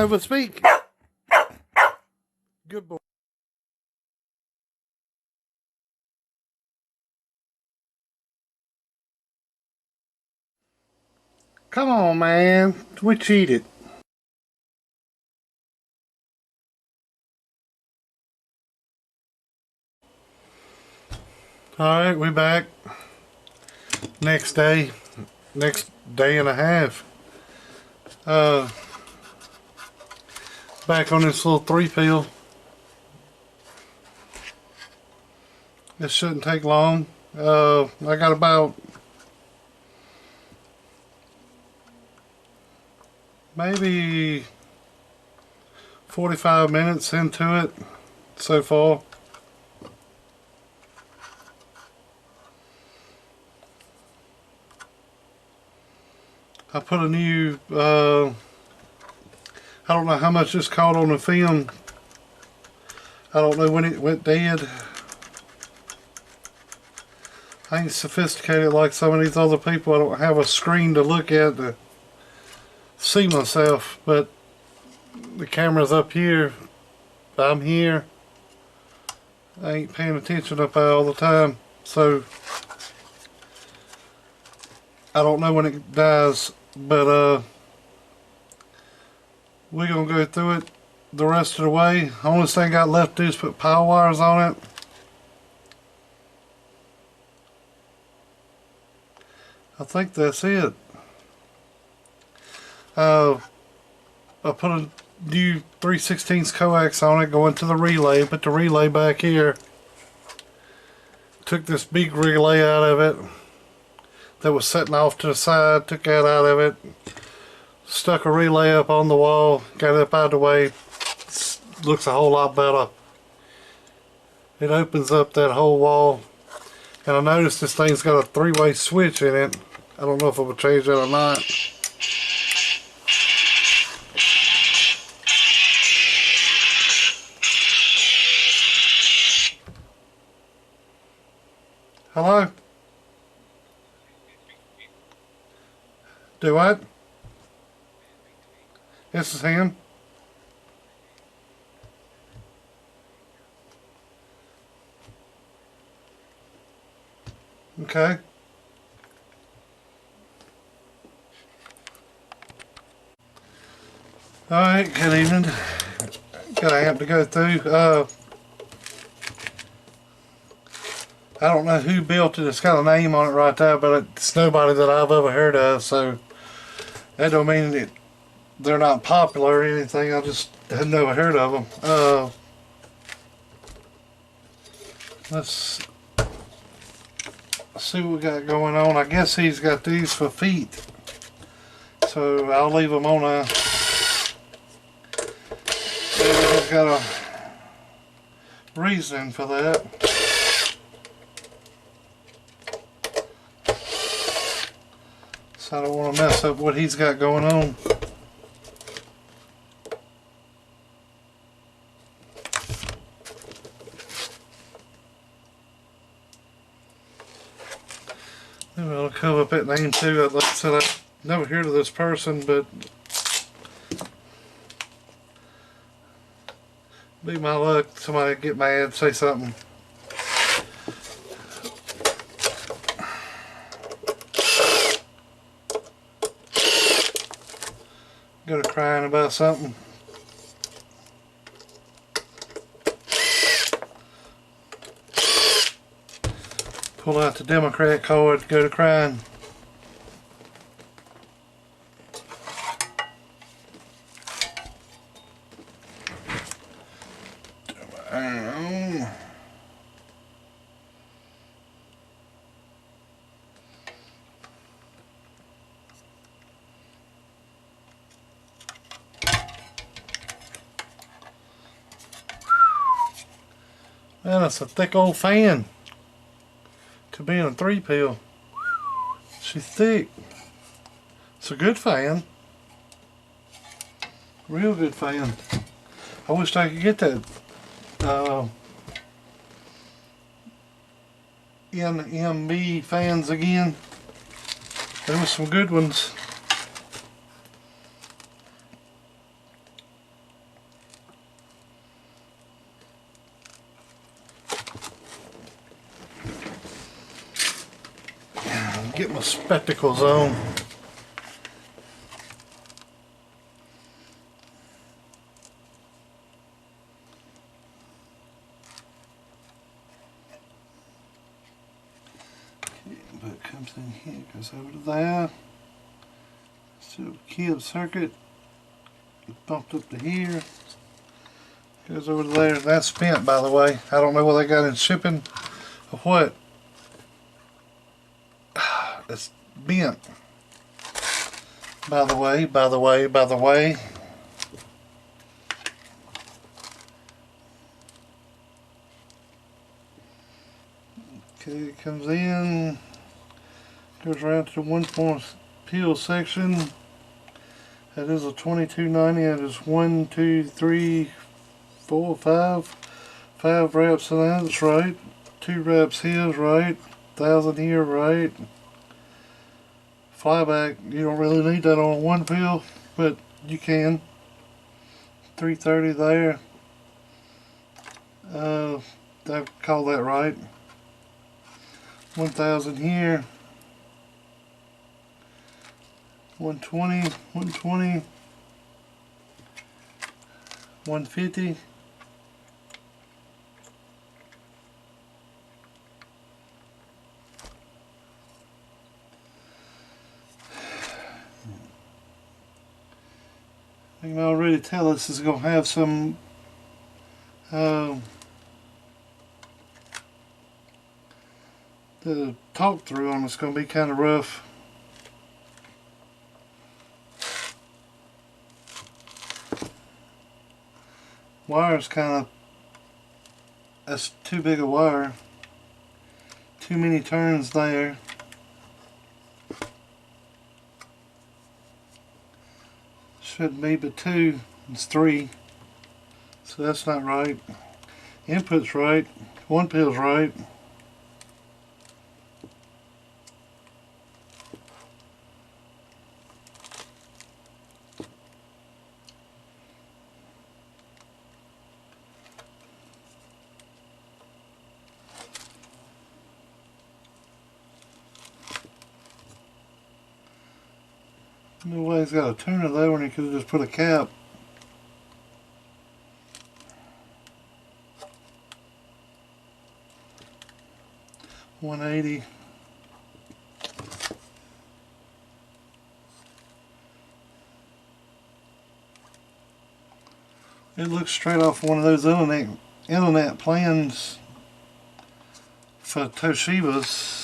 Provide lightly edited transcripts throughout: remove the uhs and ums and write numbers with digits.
Nova, speak. Good boy. Come on, man. We cheated. Alright, we back. Next day and a half. Back on this little 3-pill. This shouldn't take long. I got about maybe 45 minutes into it so far. I put a new, I don't know how much this caught on the film. I don't know when it went dead. I ain't sophisticated like some of these other people. I don't have a screen to look at to see myself, but the camera's up here. I'm here. I ain't paying attention up there all the time, so I don't know when it dies. But we're gonna go through it the rest of the way. The only thing I got left to do is put power wires on it. I think that's it. I put a new 3/16 coax on it going to the relay. Put the relay back here. Took this big relay out of it that was sitting off to the side, took that out of it, stuck a relay up on the wall, got it up out of the way. Looks a whole lot better. It opens up that whole wall, and I noticed this thing's got a 3-way switch in it. I don't know if it will change that or not. Hello? Do what? This is him. Okay. Alright, good evening. Got an amp to go through. I don't know who built it. It's got a name on it right there, but it's nobody that I've ever heard of, so that don't mean that they're not popular or anything. I just had never heard of them. Let's see what we got going on. I guess he's got these for feet, so I'll leave them on a. Maybe he's got a reason for that. So I don't want to mess up what he's got going on. Maybe I'll cover up that name too. Like I said, I've never heard of this person, but be my luck, somebody get mad, say something. Go to crying about something. Pull out the Democrat card, go to crying. Man, that's a thick old fan to be in a 3-pill. She's thick. It's a good fan. Real good fan. I wish I could get that NMB fans again. There were some good ones. Get my spectacles on. But it comes in here, goes over to there. So keyed circuit, bumped up to here, goes over to there. That's spent, by the way. I don't know what they got in shipping or what. It's bent. By the way. Okay, it comes in, goes around to the 1-point peel section. That is a 2290. That is 1, 2, 3, 4, 5. 5 wraps in that, that's right. 2 wraps here is right. 1000 here, right. Flyback, you don't really need that on one peel, but you can. 330 there. I call that right. 1000 here. 120, 120, 150. I can already tell this is going to have some the talk through on it's going to be kind of rough. Wire's kind of, that's too big a wire. Too many turns there. Shouldn't be but 2, it's 3. So that's not right. Input's right, 1 peel's right. No way he's got a tuner there when he could have just put a cap. $180. It looks straight off one of those internet plans for Toshiba's.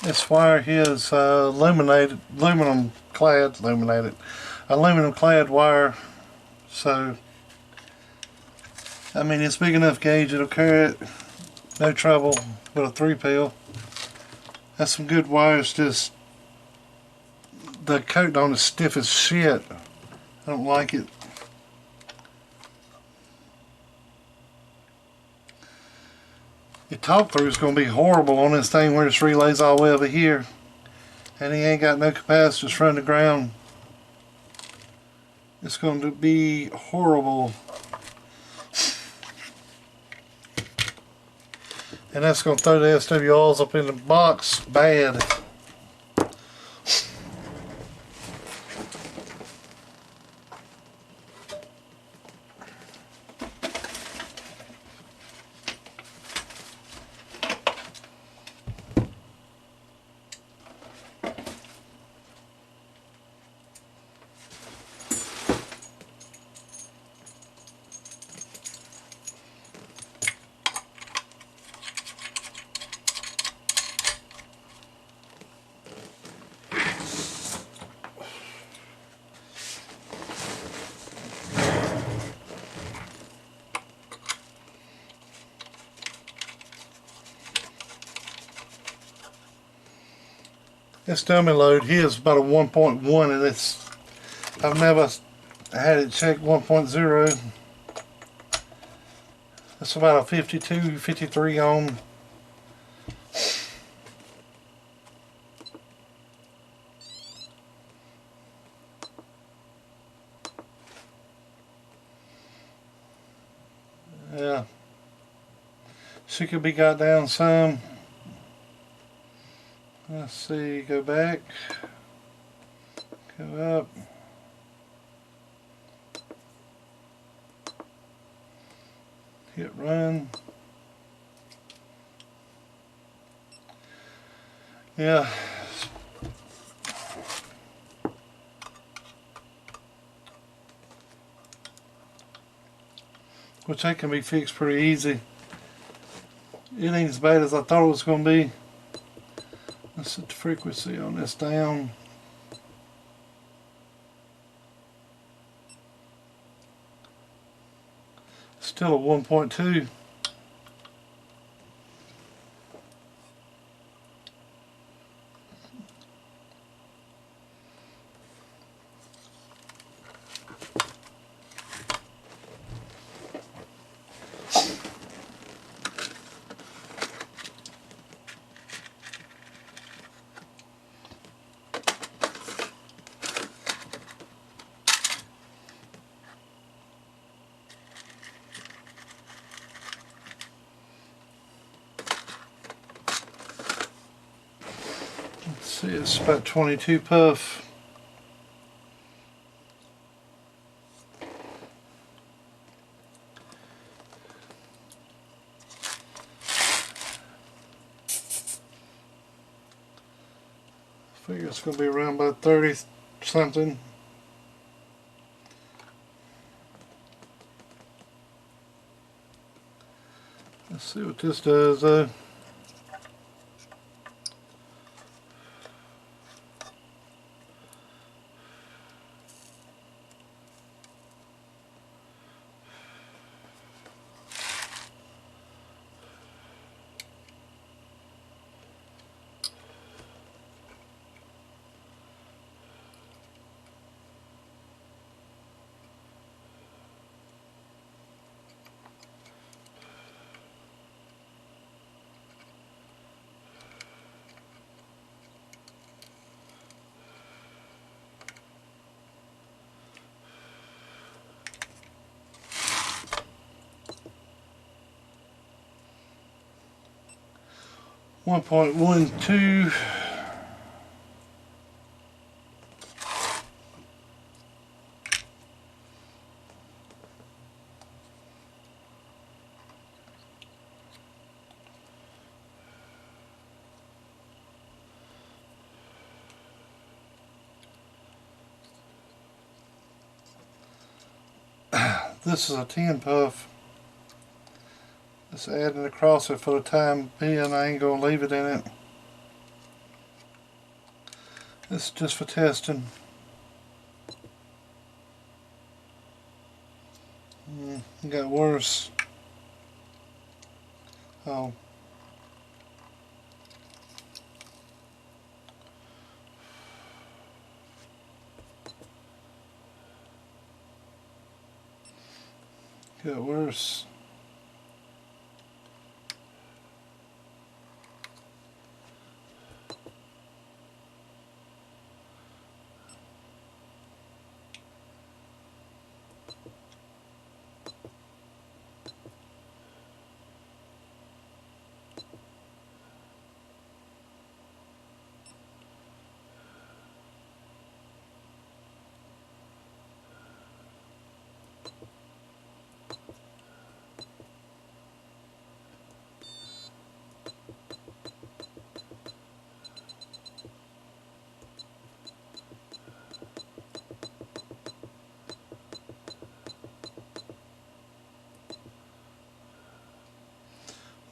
This wire here is aluminum clad wire, so I mean it's big enough gauge, it'll carry it, no trouble with a 3 peel. That's some good wires, just the coat on is stiff as shit. I don't like it. Your talk through is going to be horrible on this thing where this relay's all the way over here and he ain't got no capacitors running the ground. It's going to be horrible, and that's going to throw the SWRs up in the box bad. This dummy load here is about a 1.1 and it's, I've never had it checked 1.0. It's about a 52, 53 ohm. She could be got down some. Let's see, go back, go up. Hit run. Yeah. Which that can be fixed pretty easy. It ain't as bad as I thought it was going to be. Let's set the frequency on this down. Still a 1.2. Let's see, it's about 22 puff. I figure it's going to be around about 30 something. Let's see what this does though. .12. This is a 10 puff. Just adding across it for the time being. I ain't gonna leave it in it. This is just for testing. It got worse. Oh. Got worse.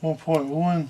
.1.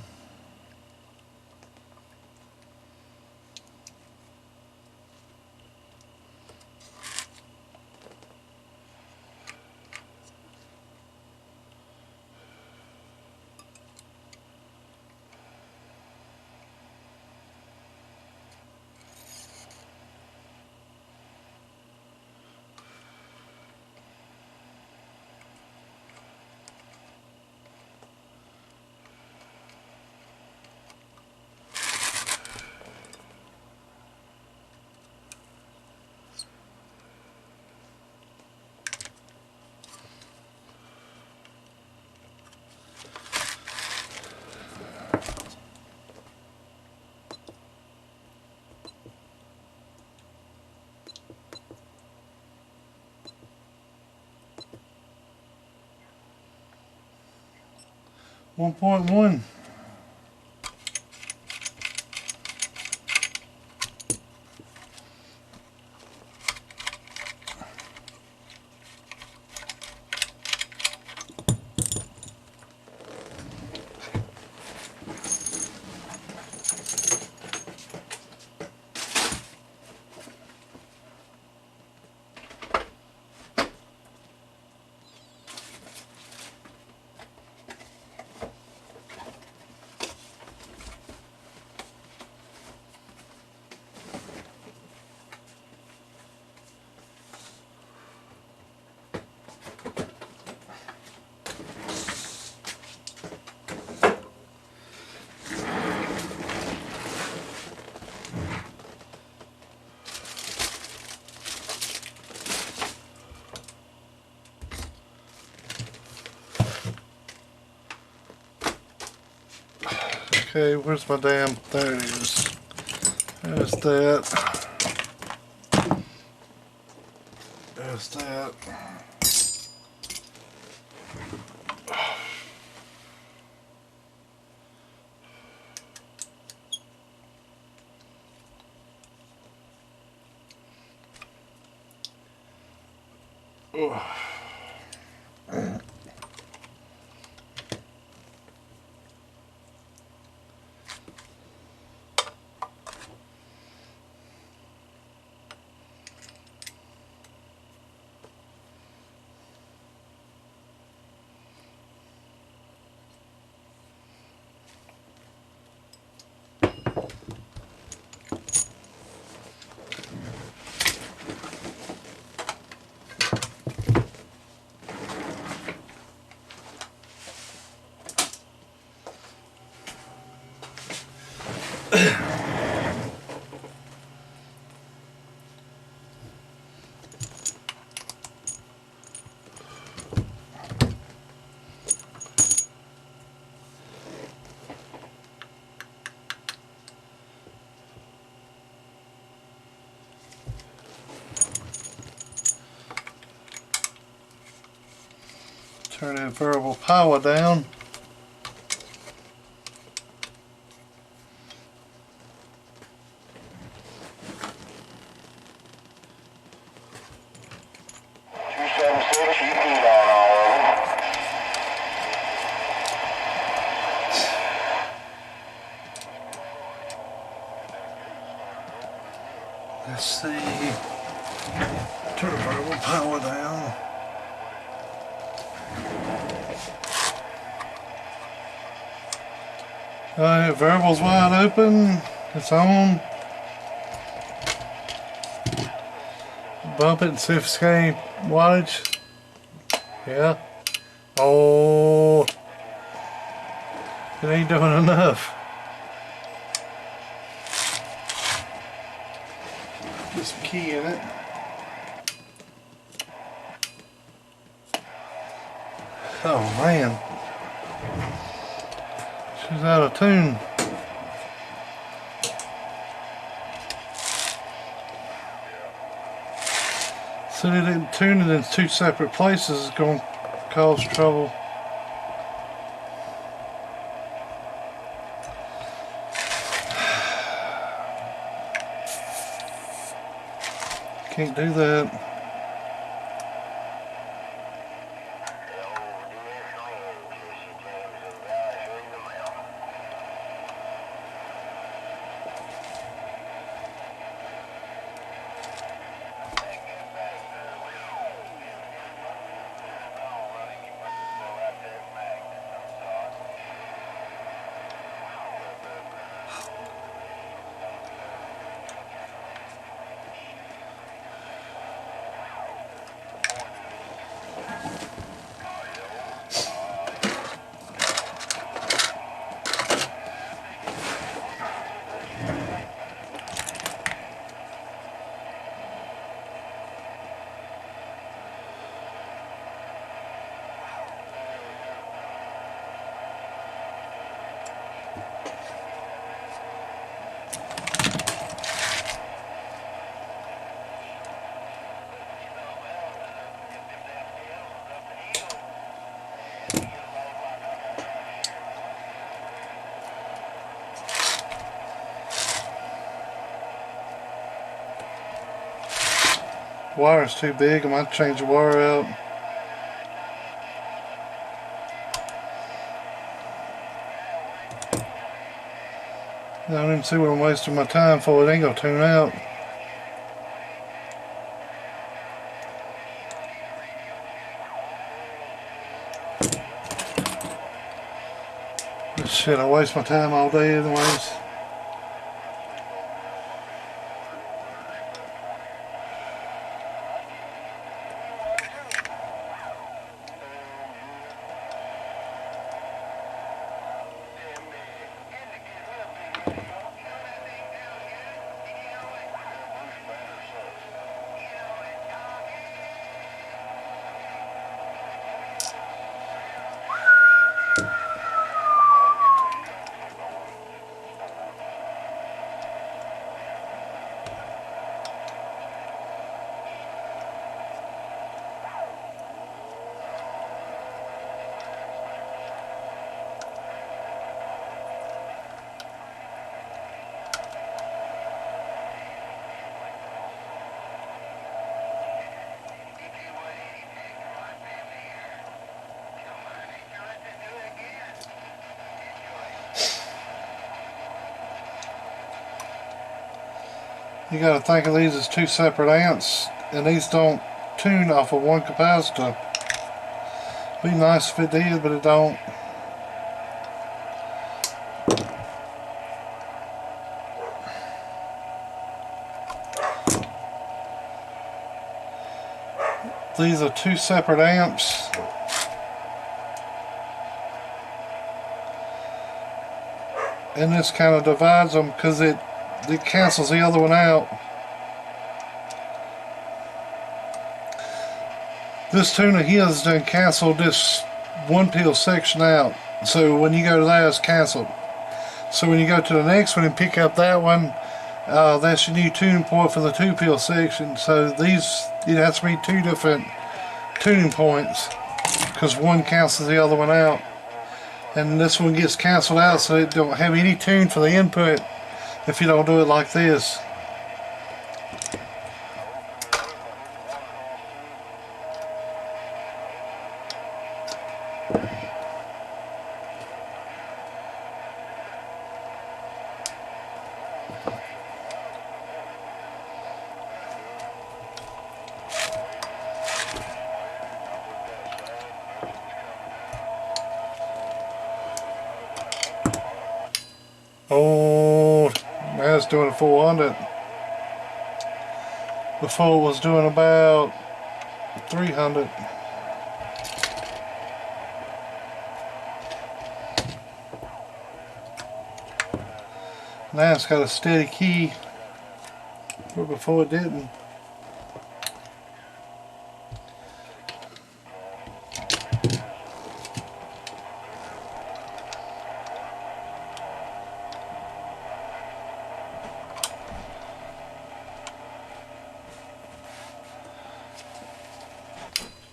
1.1. Okay, where's my damn, there it is. There's that. There's that. Turn that variable power down. Let's see. Turn the variable power down. Alright, variable's wide open. It's on. Bump it and see if it's got any wattage. Yeah. Oh, it ain't doing enough. Put some key in it. Oh man. She's out of tune. So they didn't tune it in two separate places is going to cause trouble. Can't do that. Wire's too big. I might change the wire out. I don't even see what I'm wasting my time for. It ain't gonna tune out. Shit, I waste my time all day anyways. You gotta think of these as two separate amps, and these don't tune off of one capacitor. Be nice if it did, but it don't. These are two separate amps. And this kind of divides them because it cancels the other one out. This tuner here has done canceled this one peel section out. So when you go to that, it's canceled. So when you go to the next one and pick up that one, that's your new tuning point for the two peel section. So these, it has to be two different tuning points because one cancels the other one out. And this one gets canceled out, so it don't have any tune for the input if you don't do it like this. Oh, now it's doing a 400. Before it was doing about 300. Now it's got a steady key, where before it didn't.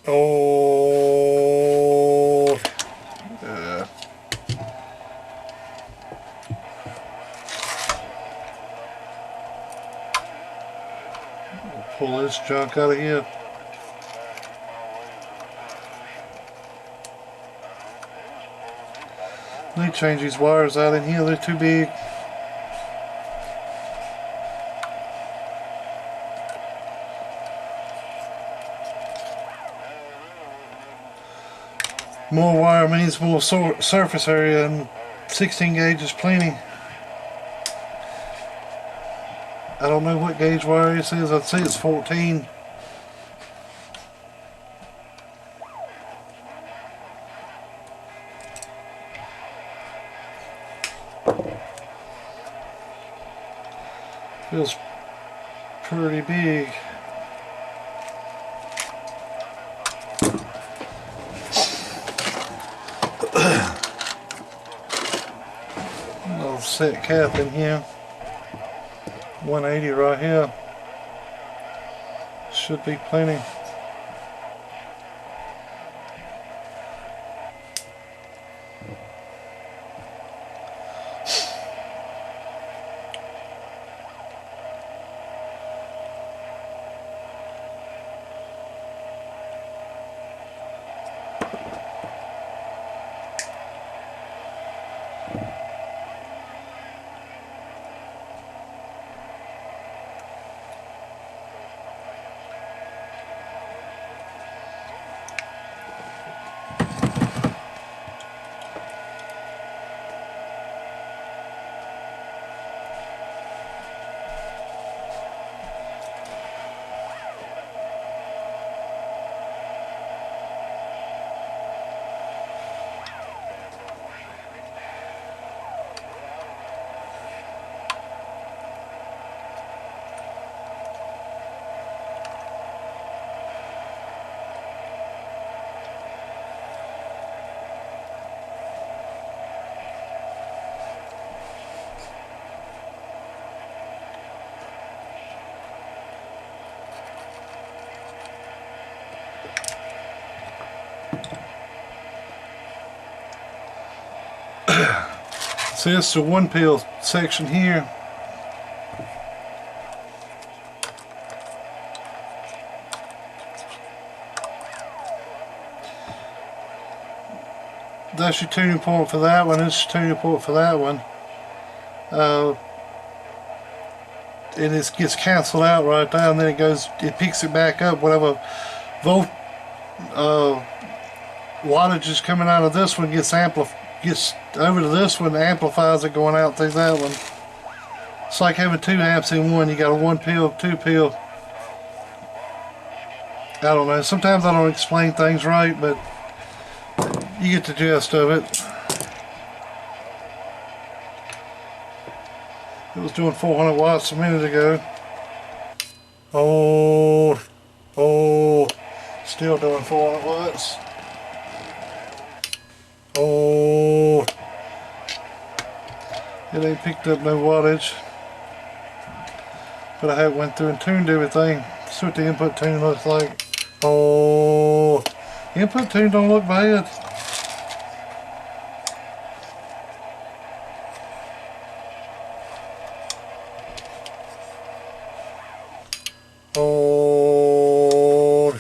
Oh, yeah. Pull this junk out of here. Let me change these wires out in here, they're too big. More wire means more surface area, and 16 gauge is plenty. I don't know what gauge wire this is, I'd say it's 14. Feels pretty big. Little set cap in here. 180 right here. Should be plenty. So this is a one peel section here. That's your tuning point for that one. This is your tuning point for that one. And it gets canceled out right there, and then it picks it back up. Whatever wattage is coming out of this one gets over to this one, amplifies it going out through that one. It's like having 2 amps in one. You got a 1 peel, 2 peel. I don't know. Sometimes I don't explain things right, but you get the gist of it. It was doing 400 watts a minute ago. Oh, still doing 400 watts. Oh, it ain't picked up no wattage. But I have went through and tuned everything. See what the input tune looks like. Oh, input tune don't look bad. Oh,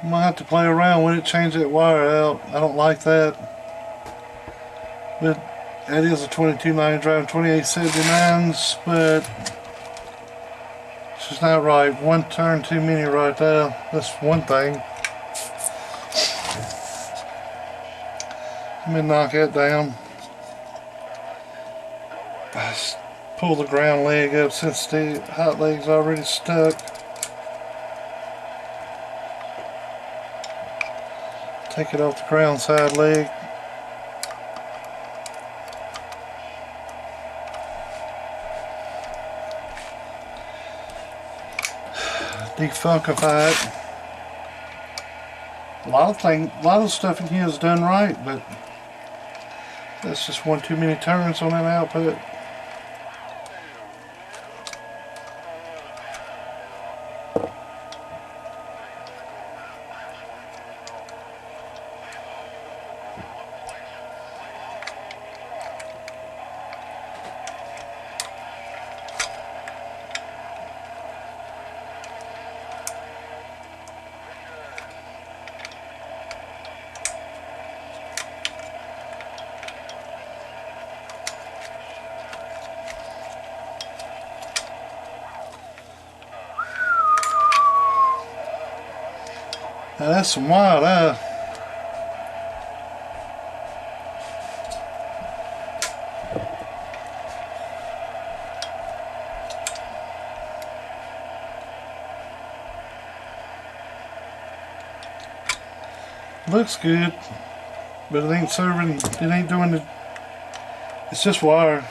I might have to play around with it, change that wire out. I don't like that. But that is a 2290 driving 2879s, but it's just not right. One turn too many right there. That's one thing. Let me knock that down. Pull the ground leg up since the hot leg's already stuck. Take it off the ground side leg. Defunkify it. A lot of stuff in here is done right, but that's just one too many turns on that output. Now that's some wire there. Looks good, but it ain't serving, it ain't doing the, it's just wire.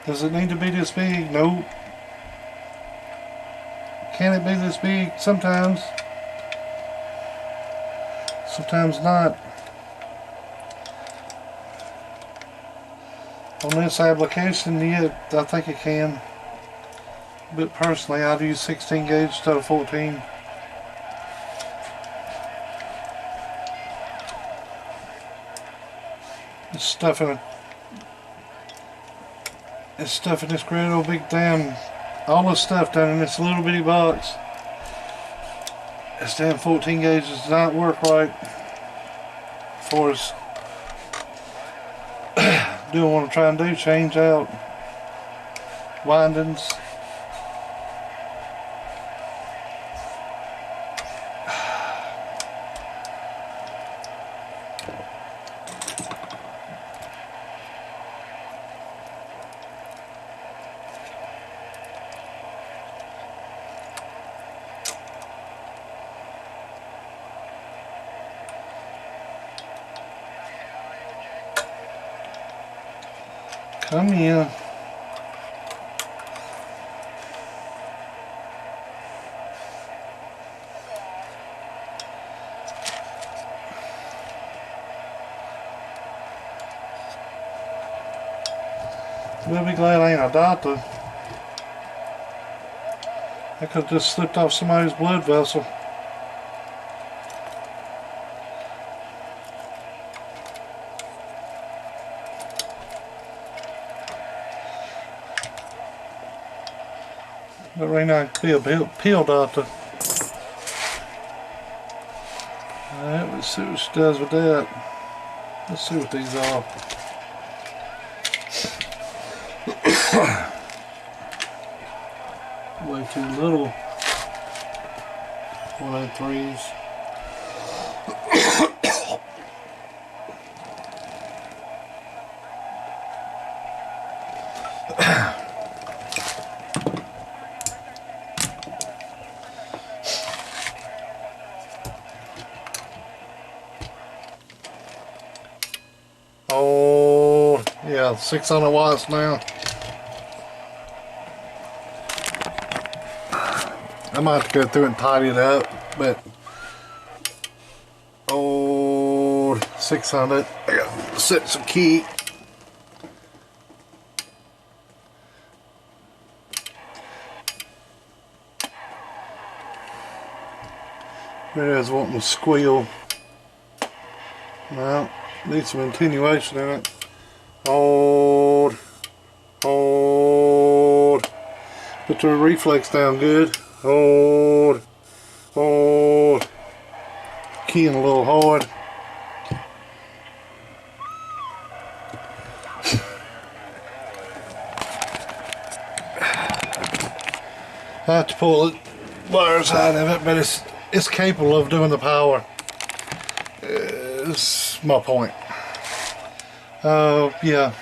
Does it need to be this big? Nope. Can it be this big? Sometimes. Sometimes not. On this application, yeah, I think it can. But personally, I'd use 16 gauge instead of 14. It's stuffing this great old big damn, all this stuff down in this little bitty box. This damn 14 gauge does not work right for us. Doing what I'm trying to do, change out windings. Come here. We'll be glad I ain't a doctor. I could have just slipped off somebody's blood vessel. But right now I could be a pill doctor. Alright, let's see what she does with that. Let's see what these are. Way too little. 103s. Oh, yeah, 600 watts now. I might have to go through and tidy it up, but oh, 600. I got to set some key. It is wanting to squeal. Well, need some attenuation in it. Hold. Hold. Put the reflex down good. Hold. Hold. Keying a little hard. I have to pull the wires out of it, but it's capable of doing the power. It's my point. Yeah.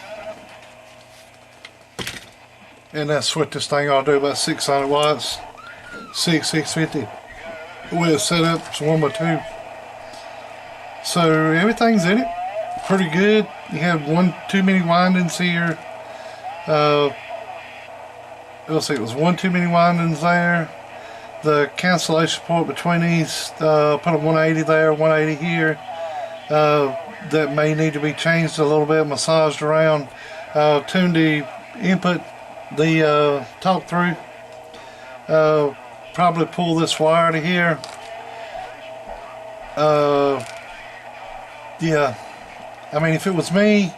And that's what this thing ought to do, about 600 watts. 650. The way it's set up, it's 1x2. So everything's in it. Pretty good. You have too many windings here. Let's see, it was one too many windings there. The cancellation port between these, put a 180 there, 180 here. That may need to be changed a little bit, massaged around. Tune the input, the talk through. Probably pull this wire to here. Yeah, I mean, if it was me,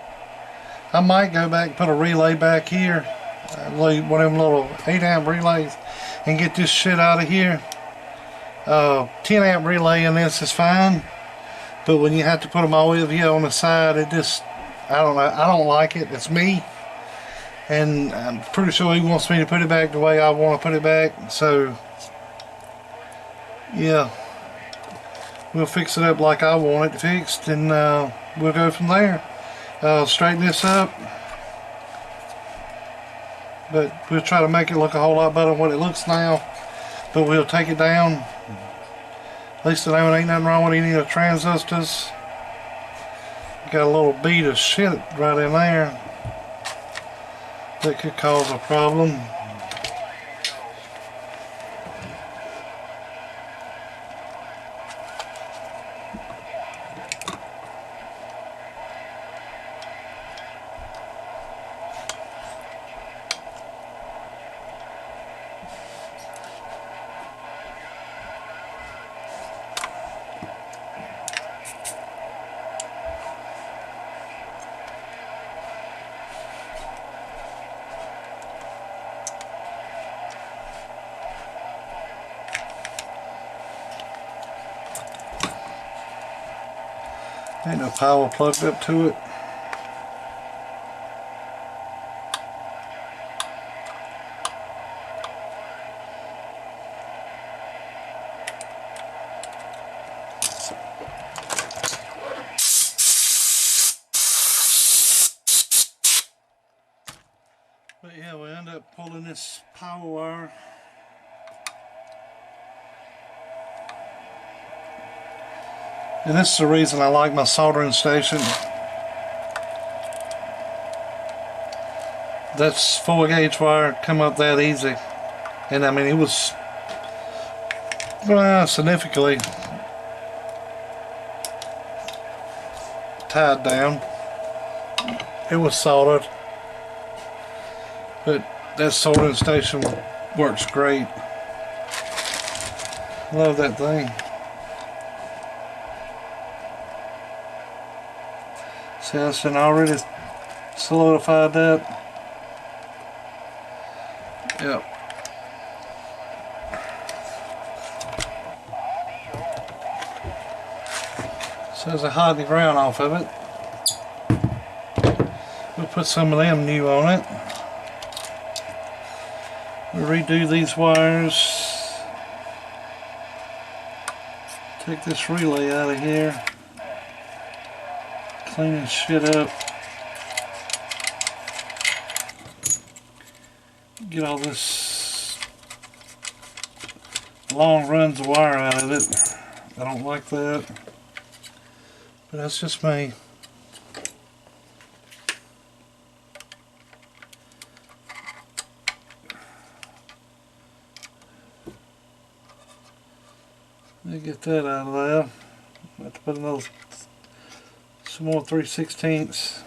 I might go back and put a relay back here, one of them little 8 amp relays, and get this shit out of here. 10 amp relay in this is fine, but when you have to put them all over here on the side, it just, I don't know, I don't like it. It's me, and I'm pretty sure he wants me to put it back the way I want to put it back. So yeah, we'll fix it up like I want it fixed, and we'll go from there. Straighten this up, but we'll try to make it look a whole lot better than what it looks now. But we'll take it down. At least I know ain't nothing wrong with any of the transistors. Got a little bead of shit right in there that could cause a problem. Ain't no power plugged up to it. But yeah, we end up pulling this power wire. And this is the reason I like my soldering station. That's 4 gauge wire, come up that easy. And I mean, it was significantly tied down. It was soldered. But that soldering station works great. Love that thing. See, I've already solidified that. Yep. So as I hide the ground off of it, we'll put some of them new on it. We'll redo these wires. Take this relay out of here. Clean this shit up. Get all this long runs of wire out of it. I don't like that. But that's just me. Let me get that out of there. I have to put another, some more 3/16.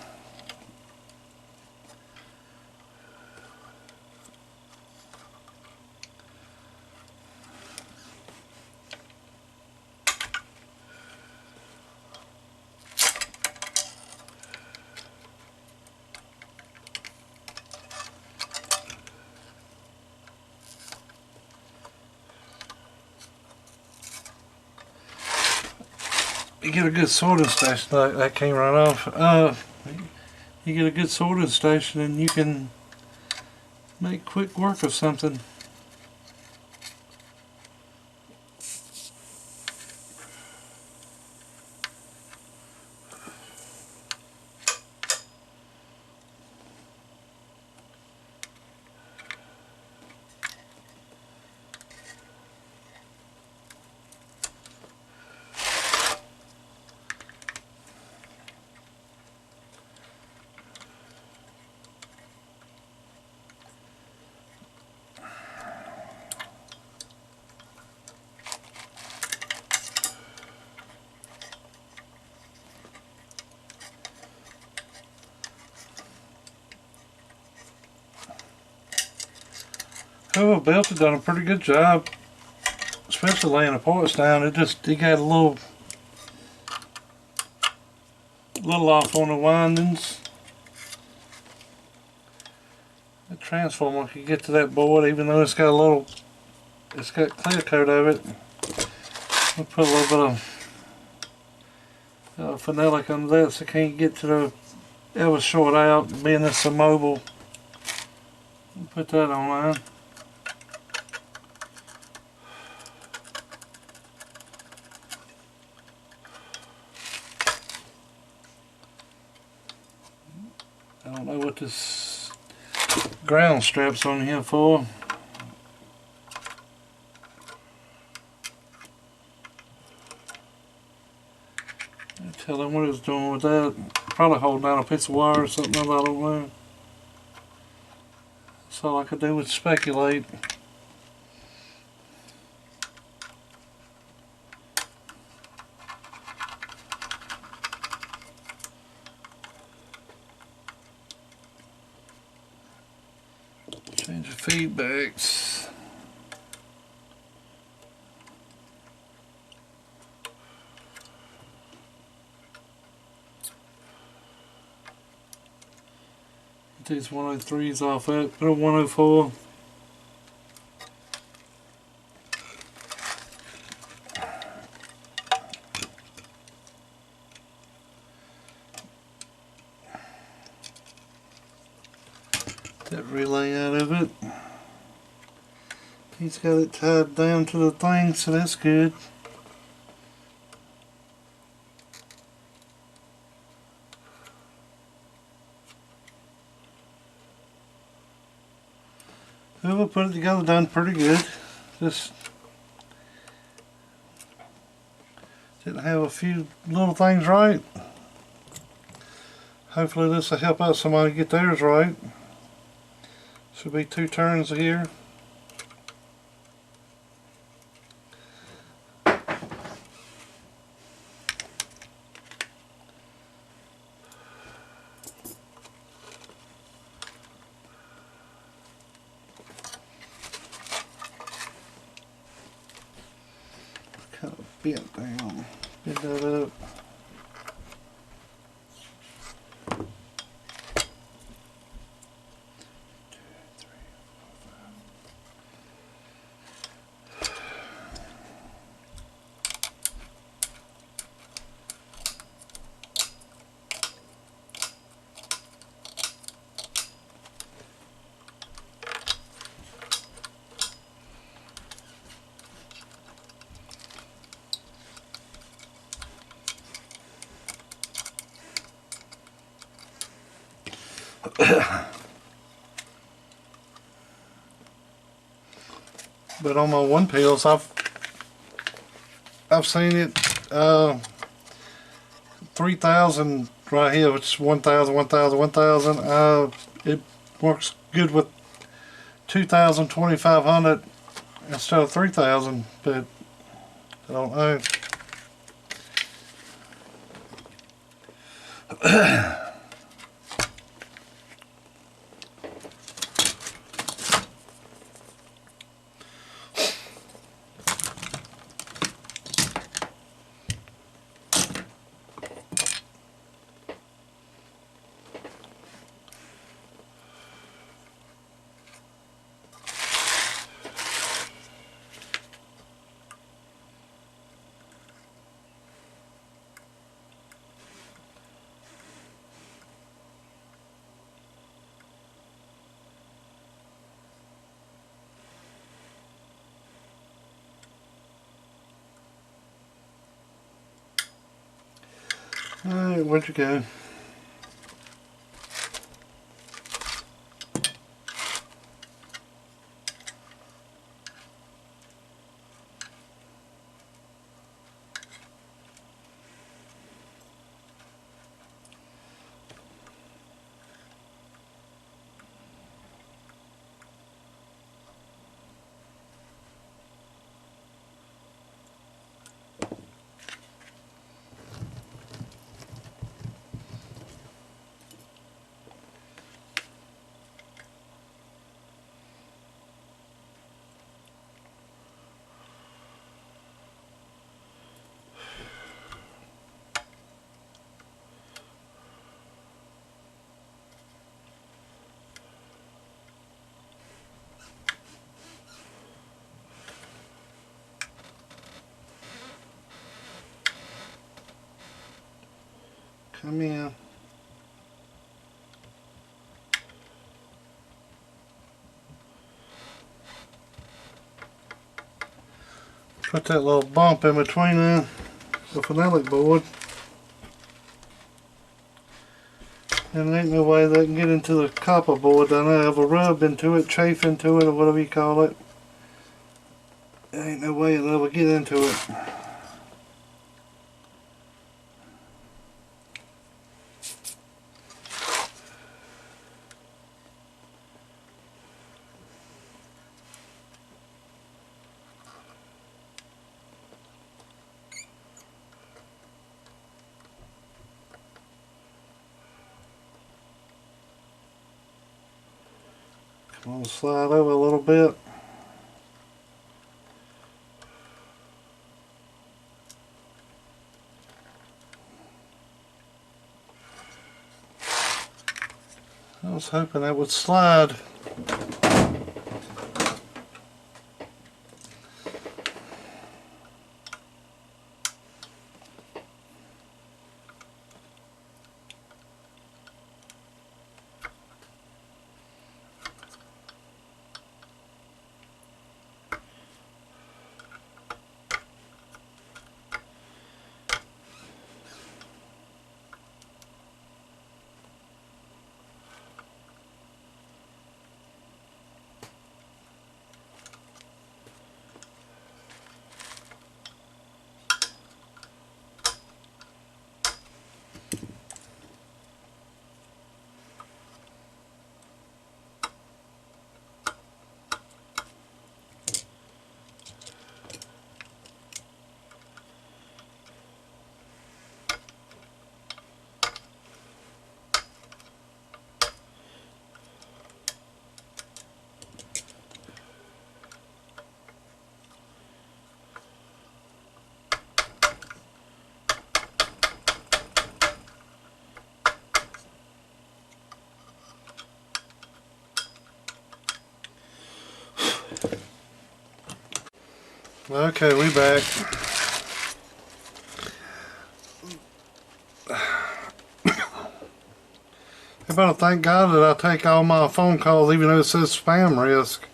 You get a good sorting station, like that came right off. You get a good sorting station and you can make quick work of something. Whoever built it done a pretty good job, especially laying the parts down. He got a little off on the windings. The transformer can get to that board, even though it's got clear coat of it. We'll put a little bit of phenolic under that so it can't get to the ever short out, being this so mobile. We'll put that on there. I don't know what this ground strap's on here for. I'll tell him what he was doing with that. Probably holding down a piece of wire or something, I don't know. That's all I could do was speculate. Change the feedbacks. Get these 103s off it. Put a 104. That relay out of it. He's got it tied down to the thing, so that's good. Whoever put it together done pretty good. Just didn't have a few little things right. Hopefully this will help out somebody get theirs right. Should be 2 turns here. bent down. Bend that up. But on my one pills, I've seen it 3,000 right here, which is 1,000, 1,000, 1,000. It works good with 2,000, 2,500 instead of 3,000, but I don't know. Alright, where'd you go? Come here. Put that little bump in between the phenolic board. And there ain't no way they can get into the copper board. Then I have a rub into it, chafe into it, or whatever you call it. There ain't no way it'll ever get into it. I'm going to slide over a little bit. I was hoping that would slide. Okay, we back. I better thank God that I take all my phone calls even though it says spam risk.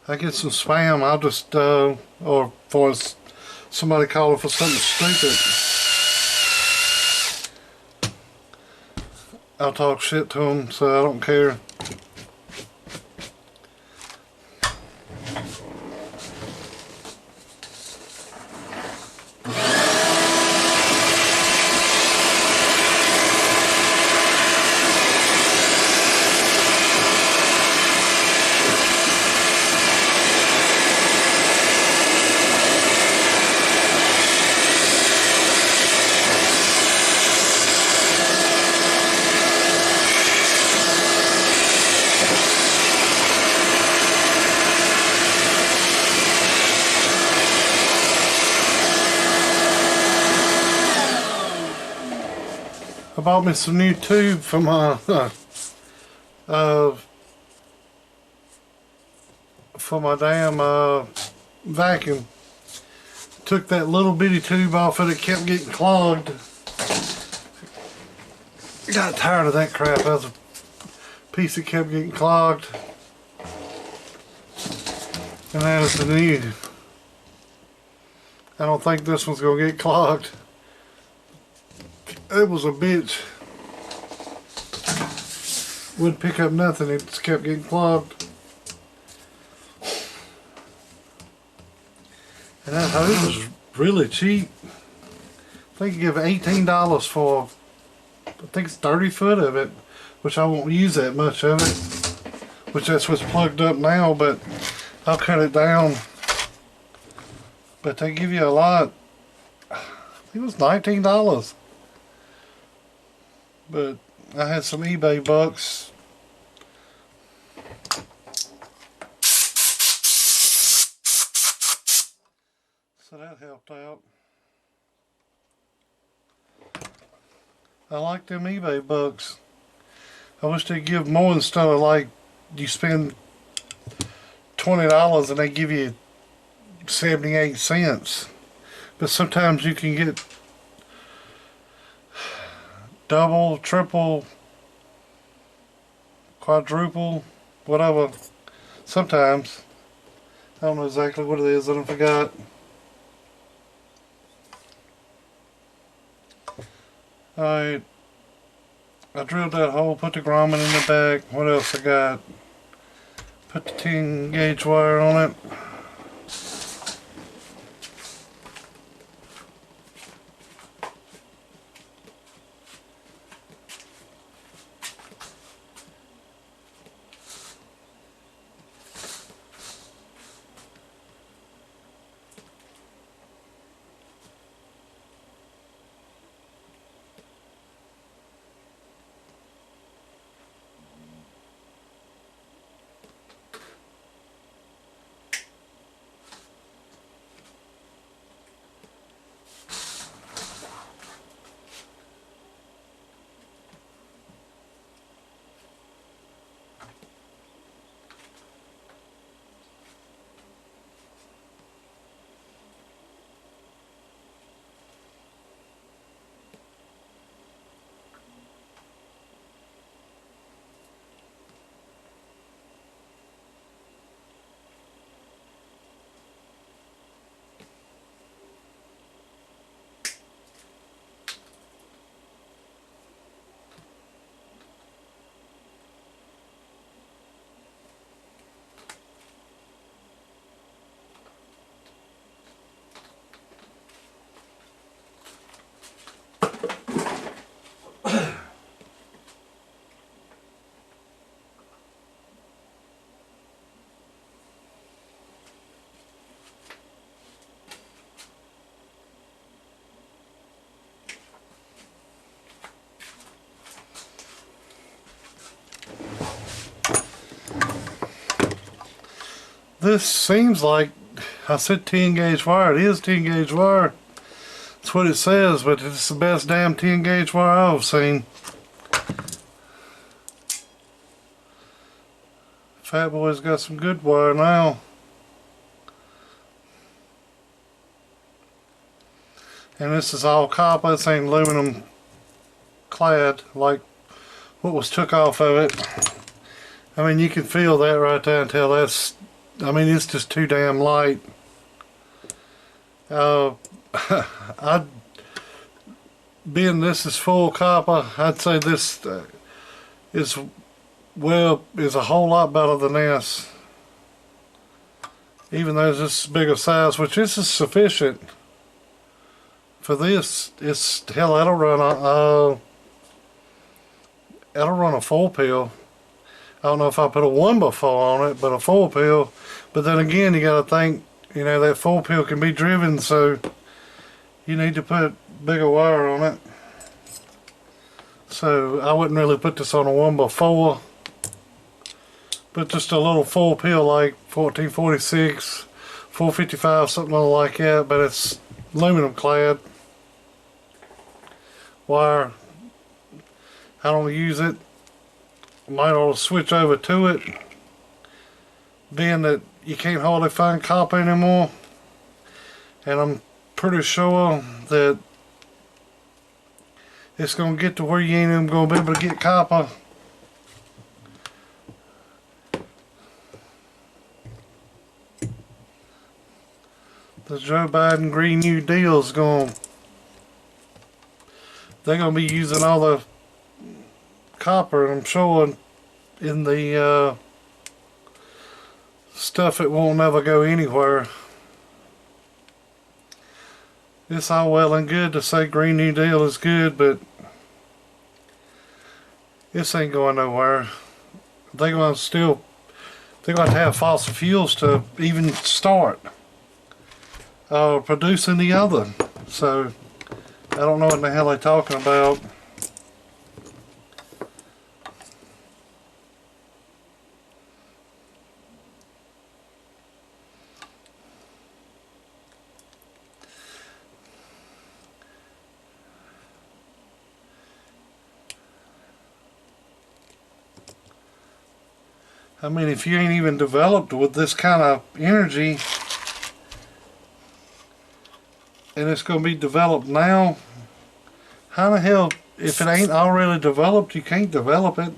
I get some spam, I'll just, or for somebody calling for something stupid, I'll talk shit to them, so I don't care. I bought me some new tube for my damn vacuum. Took that little bitty tube off and it kept getting clogged. Got tired of that crap. That was a piece that kept getting clogged. And that is the new. I don't think this one's gonna get clogged. It was a bitch. Wouldn't pick up nothing, it just kept getting clogged. And that hose was really cheap. I think you give $18 for, I think it's 30 foot of it, which I won't use that much of it. Which that's what's plugged up now, but I'll cut it down. But they give you a lot. I think it was $19. But I had some eBay bucks. So that helped out. I like them eBay bucks. I wish they'd give more instead of like you spend $20 and they give you 78 cents. But sometimes you can get double, triple, quadruple, whatever. Sometimes. I don't know exactly what it is, I don't forgot. Alright. I drilled that hole, put the grommet in the back. What else I got? Put the 10 gauge wire on it. This seems like, I said 10 gauge wire, it is 10 gauge wire. That's what it says, but it's the best damn 10 gauge wire I've seen. Fat Boy's got some good wire now. And this is all copper. This ain't aluminum clad like what was took off of it. I mean, you can feel that right there and tell that's, I mean, it's just too damn light. Being this is full copper, I'd say this is a whole lot better than this. Even though it's this bigger size, which this is sufficient for this. It's hell, it'll run a full pill. I don't know if I put a 1x4 on it, but a full pill. But then again, you got to think, you know, that full pill can be driven, so you need to put bigger wire on it. So I wouldn't really put this on a 1x4, but just a little full pill like 1446, 455, something like that. But it's aluminum clad wire. I don't use it. Might ought to switch over to it, being that you can't hardly find copper anymore, and I'm pretty sure that it's going to get to where you ain't even going to be able to get copper. The Joe Biden Green New Deal is they're going to be using all the copper, I'm sure, in the stuff that won't never go anywhere. It's all well and good to say Green New Deal is good, but this ain't going nowhere. They're going to have fossil fuels to even start producing the other. So I don't know what the hell they're talking about. I mean, if you ain't even developed with this kind of energy, and it's going to be developed now, how the hell, if it ain't already developed, you can't develop it.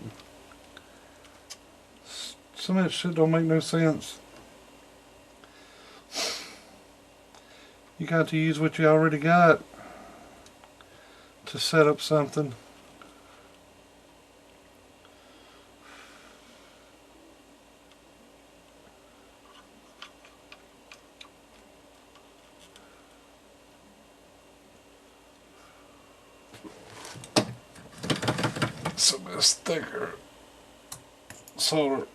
Some of that shit don't make no sense. You got to use what you already got to set up something. Some of this thicker solder.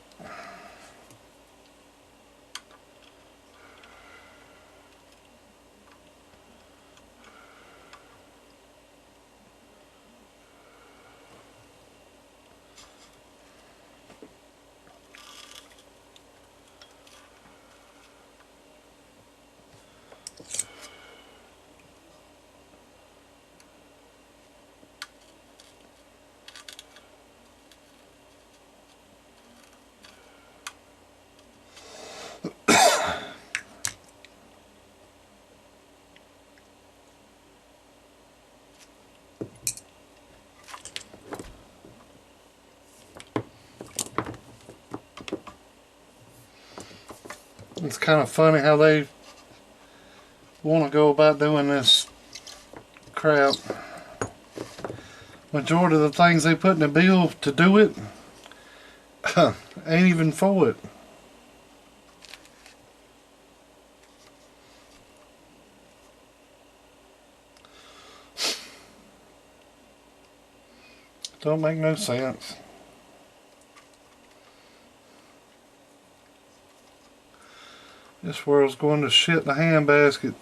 It's kind of funny how they want to go about doing this crap. Majority of the things they put in the bill to do it ain't even for it. Don't make no sense. This world's going to shit in a handbasket.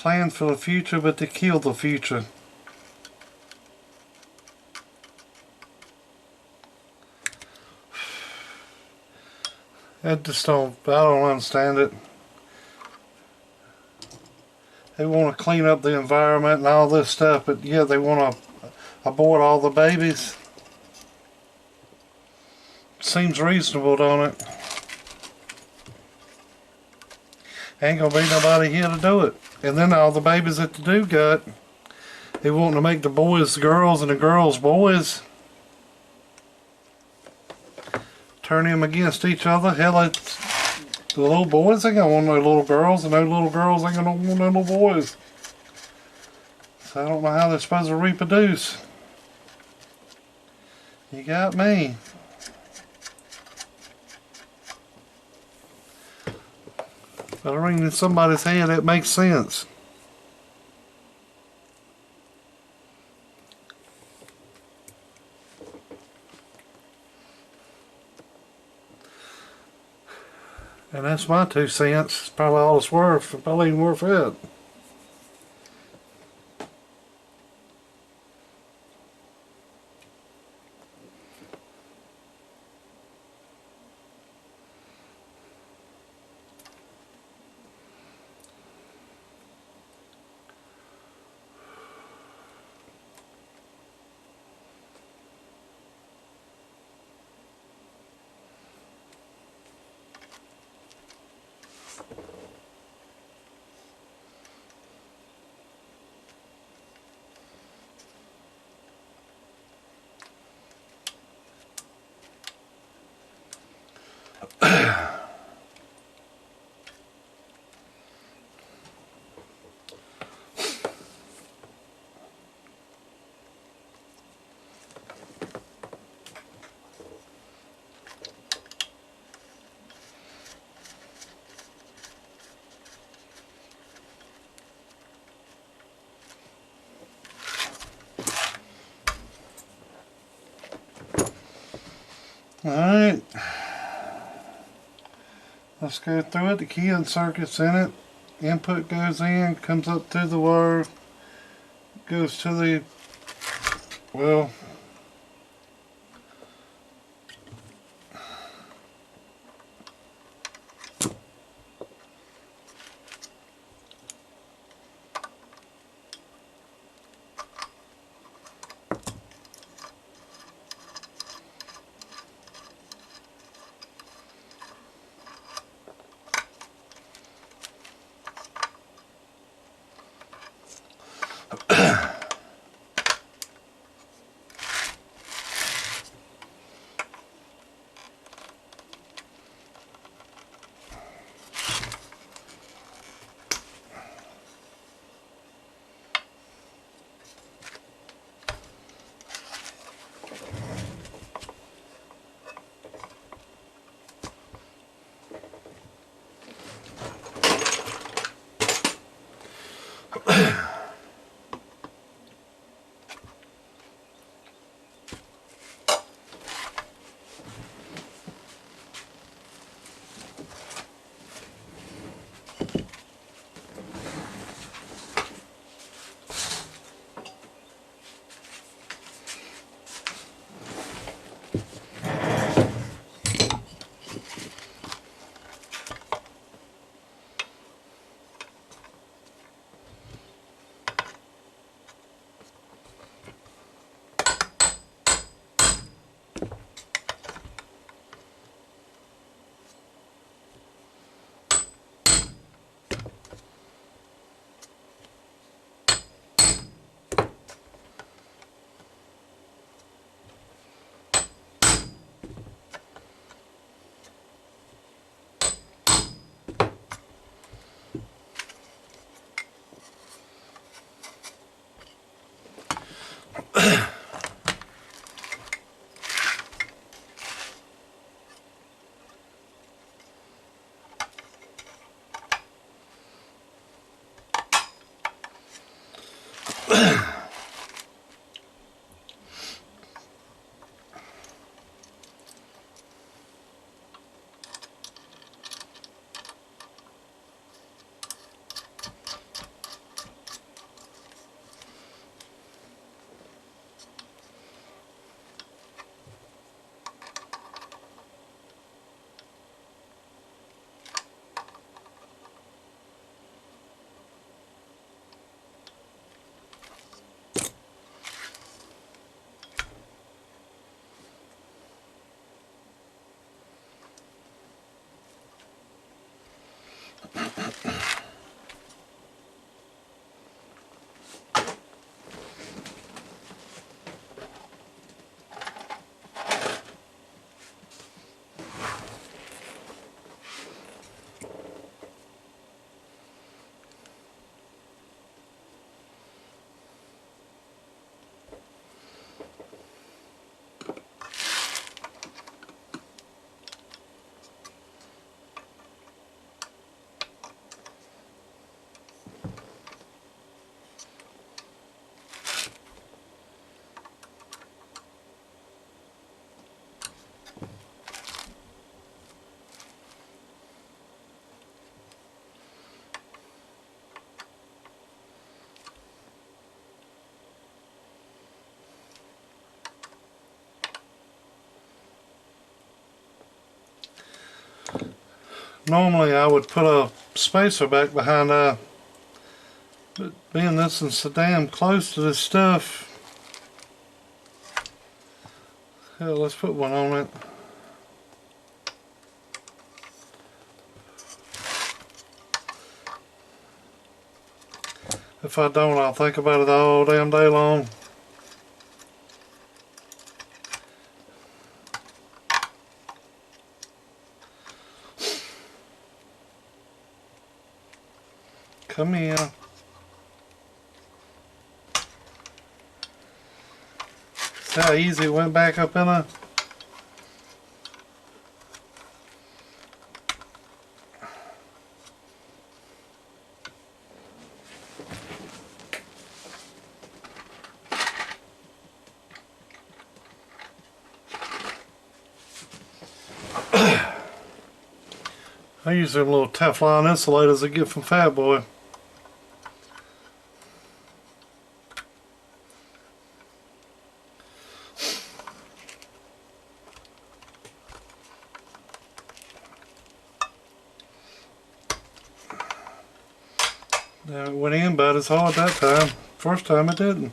plan for the future, but they kill the future. I don't understand it. They want to clean up the environment and all this stuff, but yeah, they want to abort all the babies. Seems reasonable, don't it? Ain't gonna be nobody here to do it. And then all the babies that they do got, they want to make the boys girls and the girls boys. Turn them against each other. Hell, the little boys ain't gonna want no little girls, and no little girls ain't gonna want no little boys. So I don't know how they're supposed to reproduce. You got me. But I ring in somebody's head, it makes sense. And that's my 2 cents. It's probably all it's worth. Probably even worth it. Alright, let's go through it. The key and circuits in it. Input goes in, comes up through the wire, goes to the, well, Normally I would put a spacer back behind but being this is so damn close to this stuff, hell, let's put one on it. If I don't, I'll think about it all damn day long. Come in. See how easy it went back up in there? I use them little Teflon insulators I get from Fat Boy. Now it went in about as hard that time. First time it didn't.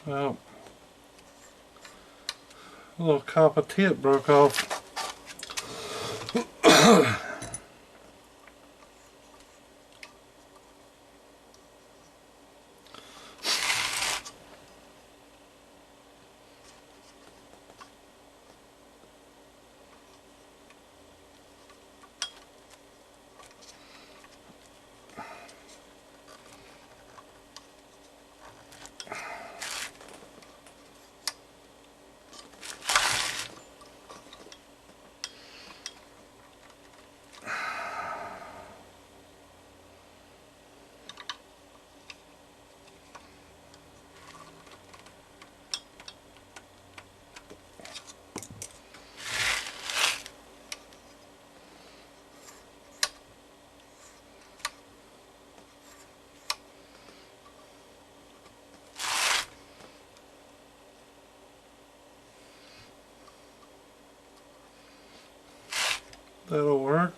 Well, a little copper tip broke off. That'll work.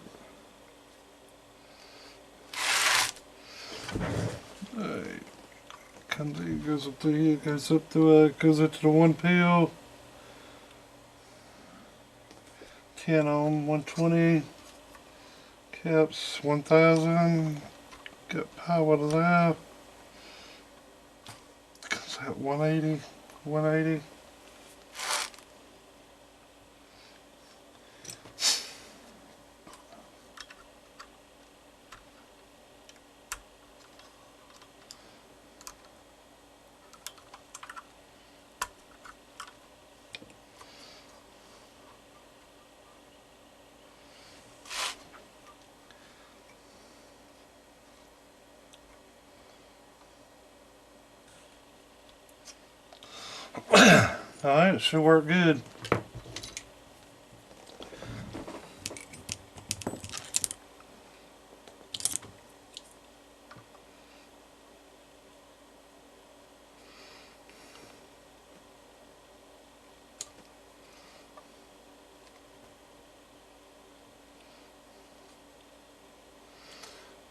Goes up to here, goes up to the one pill. 10 ohm, 120. Caps 1000. Got power to that. Comes out 180. 180. Alright, it should work good.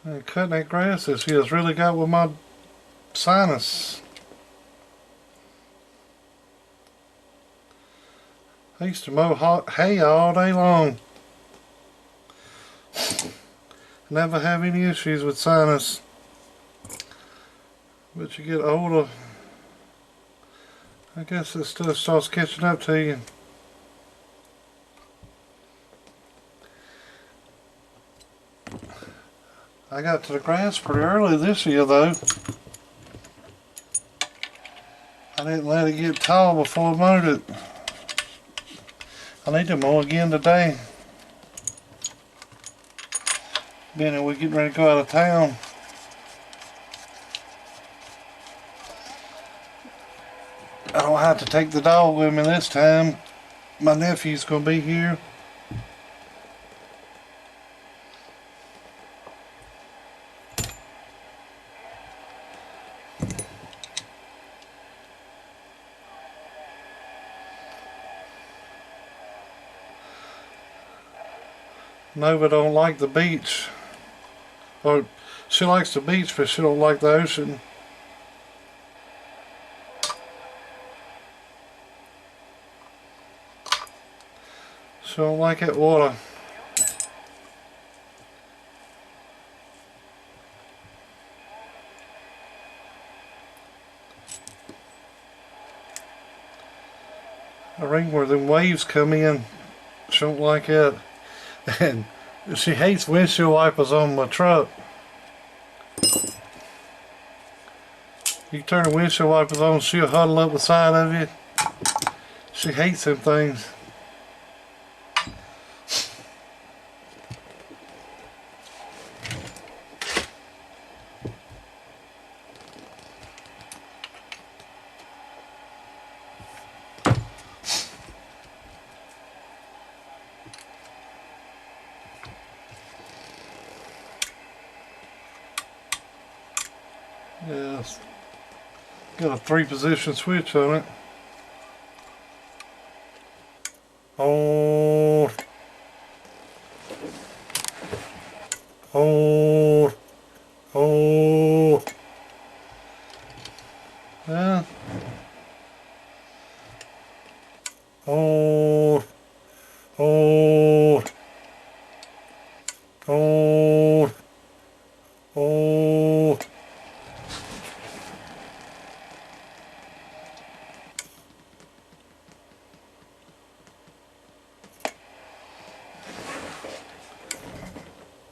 And cutting that grass this year has really got with my sinus. I used to mow hay all day long. Never have any issues with sinus. But you get older, I guess this stuff starts catching up to you. I got to the grass pretty early this year though. I didn't let it get tall before I mowed it. I need to mow again today. Being that we're getting ready to go out of town. I don't have to take the dog with me this time. My nephew's gonna be here. Nova don't like the beach. Or she likes the beach, but she don't like the ocean. She don't like that water. The ring where them waves come in, she don't like it. And she hates windshield wipers on my truck. You turn the windshield wipers on, she'll huddle up beside of you. She hates them things. Yes. Got a 3-position switch on it. Hold. Hold. Hold. Yeah. Hold. Hold. Hold. Hold.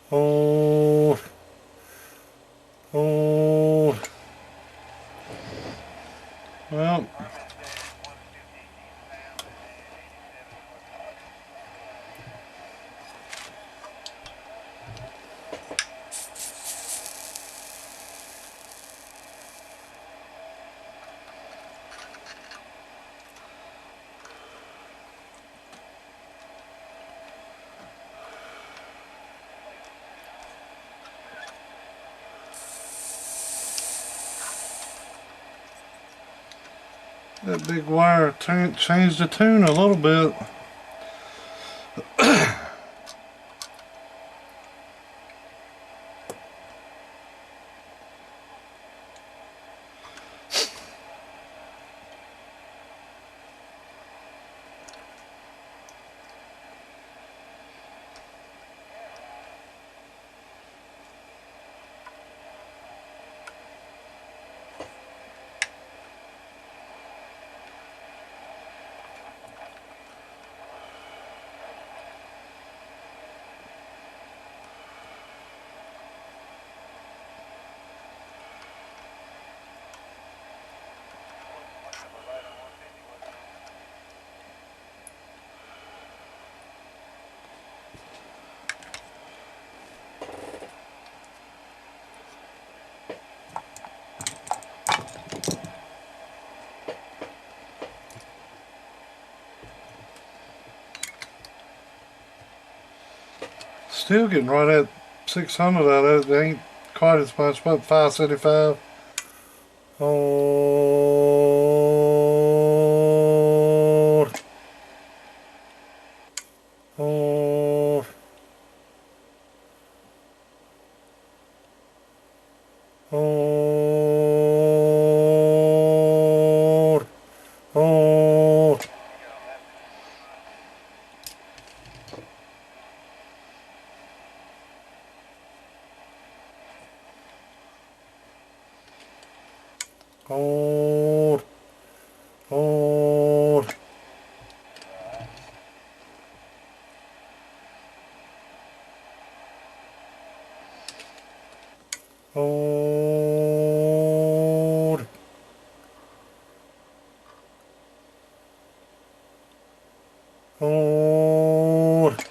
Hold. Hold. Well. That big wire changed the tune a little bit. Still getting right at 600 out of it. It ain't quite as much, about 575. Hold. Hold. Hold. Hold. Hold. Hold.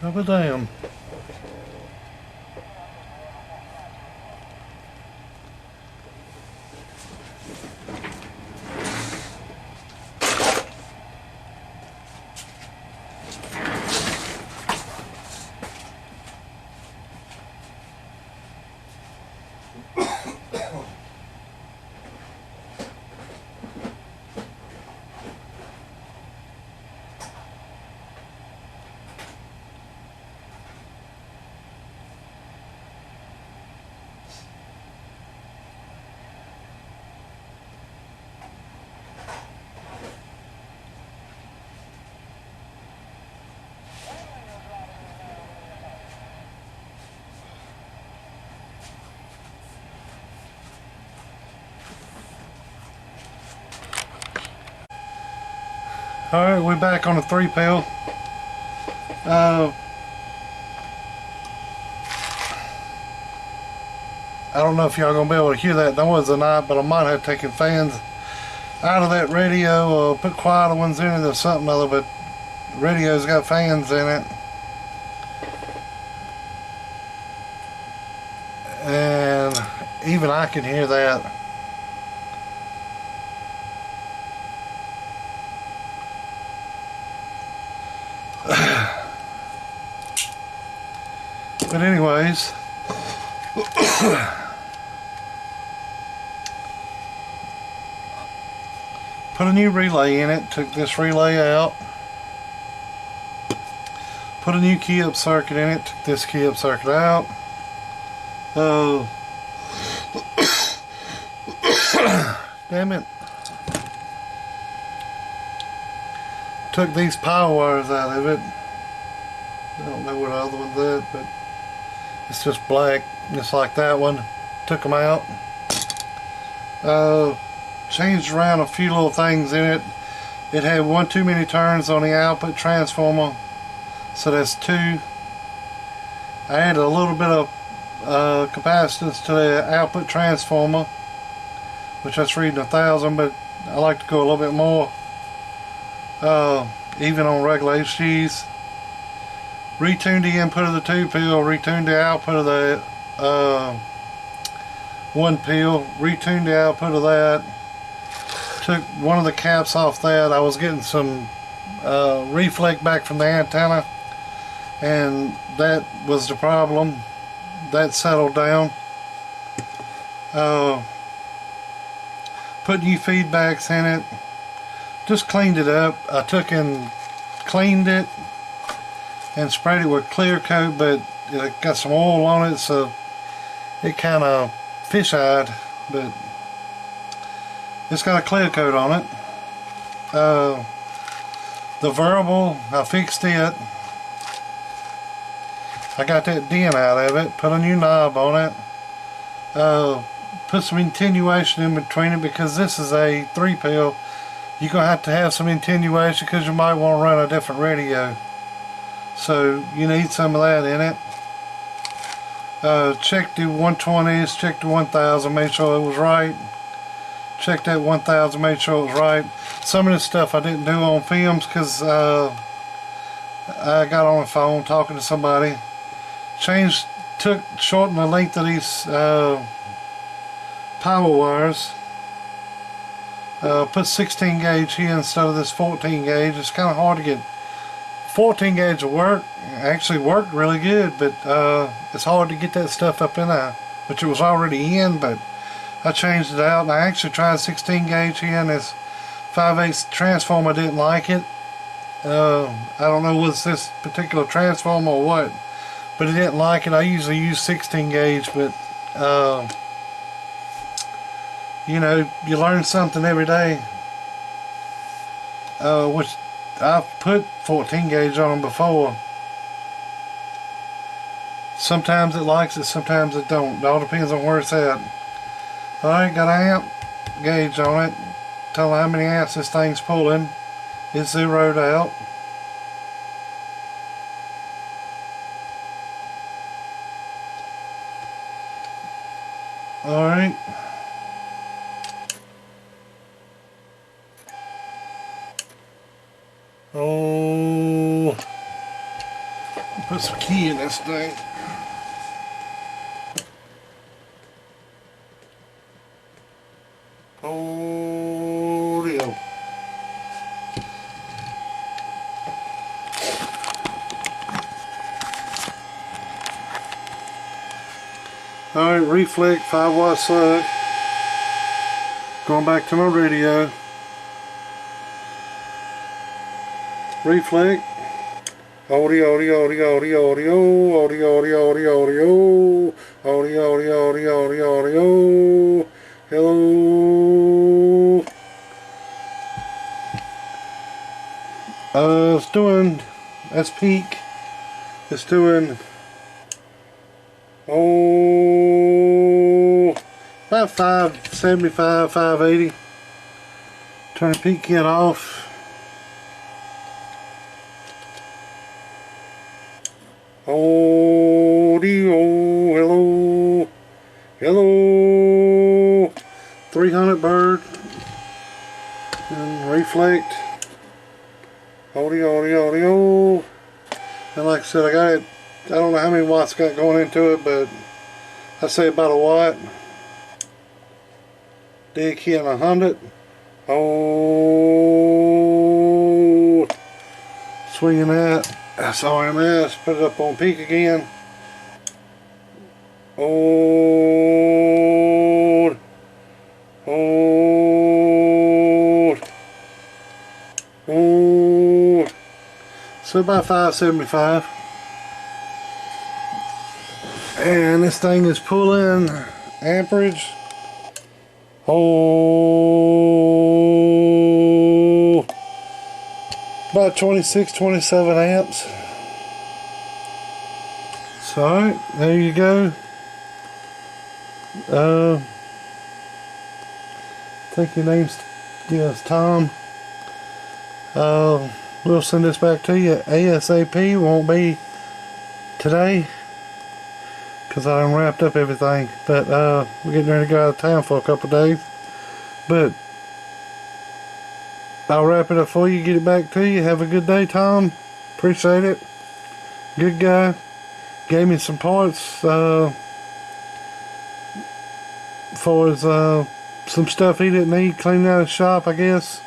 Have a damn. Alright, we're back on the 3-pill. I don't know if y'all gonna be able to hear that noise or not, but I might have taken fans out of that radio or put quieter ones in it or something other, but the radio's got fans in it. And even I can hear that. But anyways, put a new relay in it, took this relay out, put a new key up circuit in it, took this key up circuit out. Damn it. Took these power wires out of it. I don't know where the other one's at, but it's just black, just like that one. Took them out. Changed around a few little things in it. It had one too many turns on the output transformer, so that's 2. I added a little bit of capacitance to the output transformer, which that's reading 1,000, but I like to go a little bit more, even on regular HGs. Retuned the input of the 2-pill, retuned the output of the 1-pill, retuned the output of that, took one of the caps off that. I was getting some reflect back from the antenna, and that was the problem. That settled down. Put new feedbacks in it, just cleaned it up. I took and cleaned it and sprayed it with clear coat, but it got some oil on it, so it kind of fish-eyed, but it's got a clear coat on it. The variable, I fixed it. I got that dent out of it, put a new knob on it, put some attenuation in between it, because this is a 3-pill. You're going to have some attenuation because you might want to run a different radio. So you need some of that in it. Check the 120s, check the 1000, made sure it was right. Check that 1000, made sure it was right. Some of this stuff I didn't do on films because I got on the phone talking to somebody. Shortened the length of these power wires. Put 16 gauge here instead of this 14 gauge. It's kind of hard to get 14 gauge to work. Actually worked really good, but it's hard to get that stuff up in there, which it was already in, but I changed it out, and I actually tried 16 gauge here, and this 5/8 transformer didn't like it. I don't know was this particular transformer or what, but it didn't like it. I usually use 16 gauge, but you know, you learn something every day. Which I've put 14 gauge on them before. Sometimes it likes it, sometimes it don't. It all depends on where it's at. Alright, got an amp gauge on it. Tell how many amps this thing's pulling. It's zeroed out. Alright. Oh, put some key in this thing. Oh, dear. Alright, reflect 5-watt slug. Going back to my radio. Reflect. Audio, audio, audio, audio, audio, audio, audio, audio, audio, audio, audio, audio, audio, audio. Hello. It's doing, that's peak. It's doing, about 575, 580. Turn the peak kit off. Audio, hello, hello, 300 bird, and reflect, audio, audio, audio, and like I said, I got it, I don't know how many watts I got going into it, but I'd say about a watt. Dig hit 100, oh, swinging that. That's RMS. Put it up on peak again. Hold. Hold. Hold. So about 575. And this thing is pulling amperage. Oh, about 26, 27 amps. So there you go. I think your name's, yes, Tom. We'll send this back to you ASAP. Won't be today because I done wrapped up everything, but we're getting ready to go out of town for a couple of days, but I'll wrap it up for you, get it back to you. Have a good day, Tom. Appreciate it. Good guy. Gave me some parts for his, some stuff he didn't need, cleaning out his shop, I guess.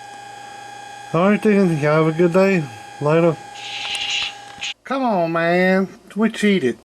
Alright then, y'all have a good day. Later. Come on, man. We cheated.